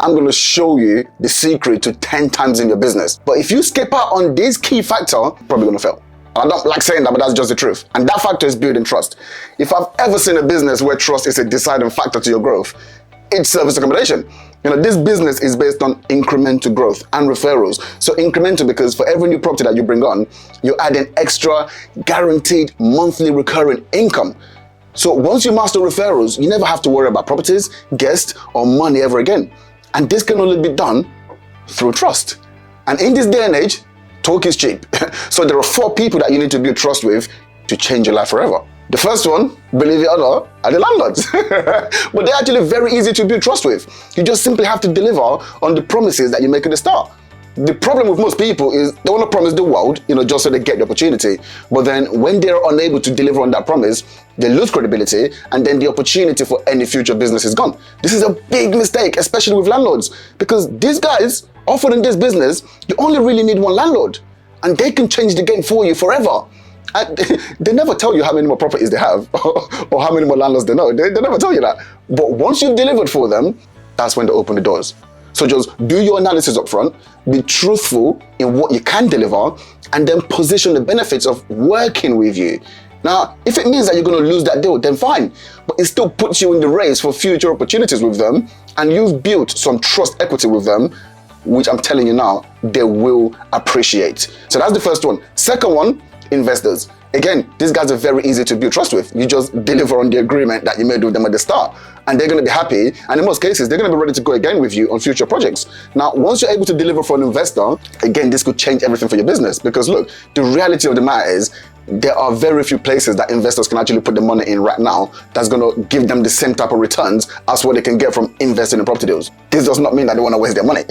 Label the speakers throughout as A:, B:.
A: I'm going to show you the secret to 10 times in your business. But if you skip out on this key factor, you're probably going to fail. I don't like saying that, but that's just the truth. And that factor is building trust. If I've ever seen a business where trust is a deciding factor to your growth, it's service accommodation. This business is based on incremental growth and referrals. So incremental because for every new property that you bring on, you add an extra guaranteed monthly recurring income. So once you master referrals, you never have to worry about properties, guests, or money ever again. And this can only be done through trust. And in this day and age, talk is cheap. So there are 4 people that you need to build trust with to change your life forever. The first one, believe it or not, are the landlords. But they're actually very easy to build trust with. You just simply have to deliver on the promises that you make at the start. The problem with most people is they want to promise the world, just so they get the opportunity. But then when they're unable to deliver on that promise, they lose credibility, and then the opportunity for any future business is gone. This is a big mistake, especially with landlords, because these guys, often in this business, you only really need one landlord, and they can change the game for you forever. And they never tell you how many more properties they have or how many more landlords they know. They never tell you that. But once you've delivered for them, that's when they open the doors. So just do your analysis up front, be truthful in what you can deliver, and then position the benefits of working with you. Now, if it means that you're going to lose that deal, then fine. But it still puts you in the race for future opportunities with them, and you've built some trust equity with them, which I'm telling you now, they will appreciate. So that's the first one. Second one, investors. Again, these guys are very easy to build trust with. You just deliver on the agreement that you made with them at the start, and they're going to be happy. And in most cases, they're going to be ready to go again with you on future projects. Now, once you're able to deliver for an investor, again, this could change everything for your business. Because look, the reality of the matter is, there are very few places that investors can actually put the money in right now that's going to give them the same type of returns as what they can get from investing in property deals. This does not mean that they want to waste their money.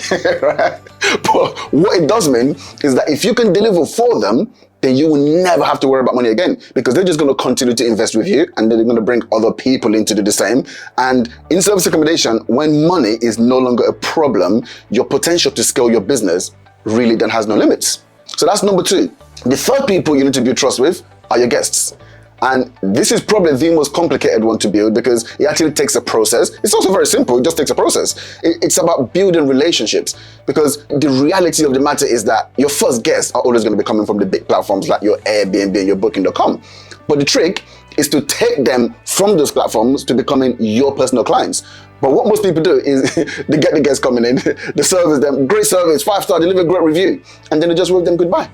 A: Right? But what it does mean is that if you can deliver for them, then you will never have to worry about money again, because they're just going to continue to invest with you, and then they're going to bring other people in to do the same. And in service accommodation, when money is no longer a problem, your potential to scale your business really then has no limits. So that's number 2. The third people you need to build trust with are your guests. And this is probably the most complicated one to build, because it actually takes a process. It's also very simple, it just takes a process. It's about building relationships, because the reality of the matter is that your first guests are always going to be coming from the big platforms like your Airbnb and your Booking.com. But the trick is to take them from those platforms to becoming your personal clients. But what most people do is they get the guests coming in, they service them, great service, 5-star, they leave a great review, and then they just wave them goodbye.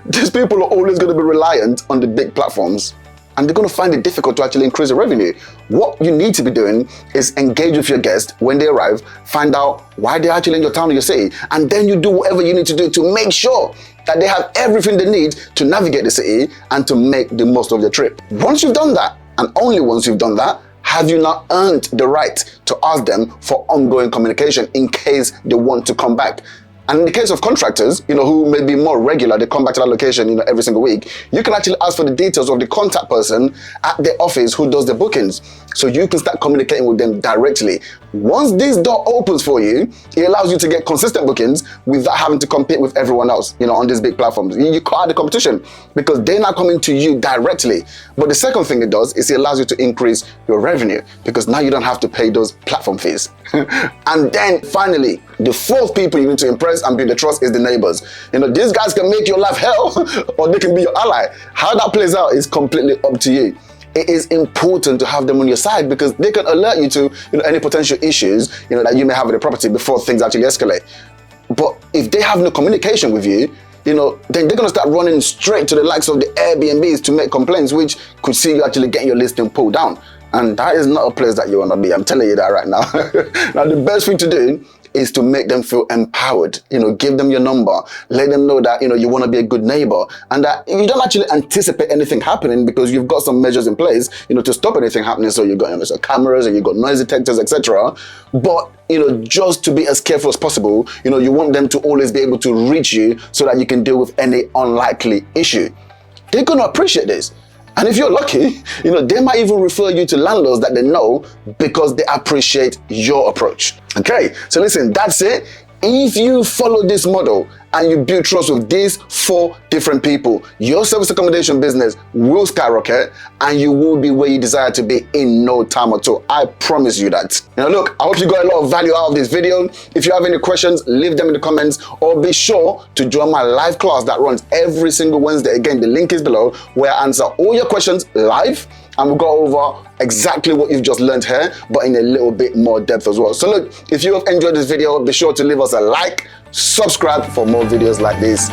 A: These people are always going to be reliant on the big platforms, and they're going to find it difficult to actually increase the revenue. What you need to be doing is engage with your guests when they arrive, find out why they're actually in your town or your city, and then you do whatever you need to do to make sure that they have everything they need to navigate the city and to make the most of their trip. Once you've done that, and only once you've done that, have you now earned the right to ask them for ongoing communication in case they want to come back. And in the case of contractors, who may be more regular, they come back to that location, every single week, you can actually ask for the details of the contact person at the office who does the bookings. So you can start communicating with them directly. Once this door opens for you, it allows you to get consistent bookings without having to compete with everyone else, on these big platforms. You cut out the competition because they're not coming to you directly. But the second thing it does is it allows you to increase your revenue, because now you don't have to pay those platform fees. And then finally, the fourth people you need to impress and build the trust is the neighbors. These guys can make your life hell or they can be your ally. How that plays out is completely up to you. It is important to have them on your side, because they can alert you to any potential issues that you may have with the property before things actually escalate. But if they have no communication with you, then they're going to start running straight to the likes of the Airbnbs to make complaints, which could see you actually getting your listing pulled down. And that is not a place that you want to be. I'm telling you that right now. Now, the best thing to do is to make them feel empowered. Give them your number, let them know that you want to be a good neighbor, and that you don't actually anticipate anything happening because you've got some measures in place to stop anything happening. So you've got cameras and you've got noise detectors, etc. But just to be as careful as possible, you want them to always be able to reach you so that you can deal with any unlikely issue. They're going to appreciate this. And if you're lucky, they might even refer you to landlords that they know because they appreciate your approach. Okay, so listen, that's it. If you follow this model and you build trust with these 4 different people, your service accommodation business will skyrocket and you will be where you desire to be in no time at all. I promise you that. Now look, I hope you got a lot of value out of this video. If you have any questions, leave them in the comments, or be sure to join my live class that runs every single Wednesday. Again, the link is below, where I answer all your questions live, and we'll go over exactly what you've just learned here, but in a little bit more depth as well. So look, if you have enjoyed this video, be sure to leave us a like, subscribe for more videos like this.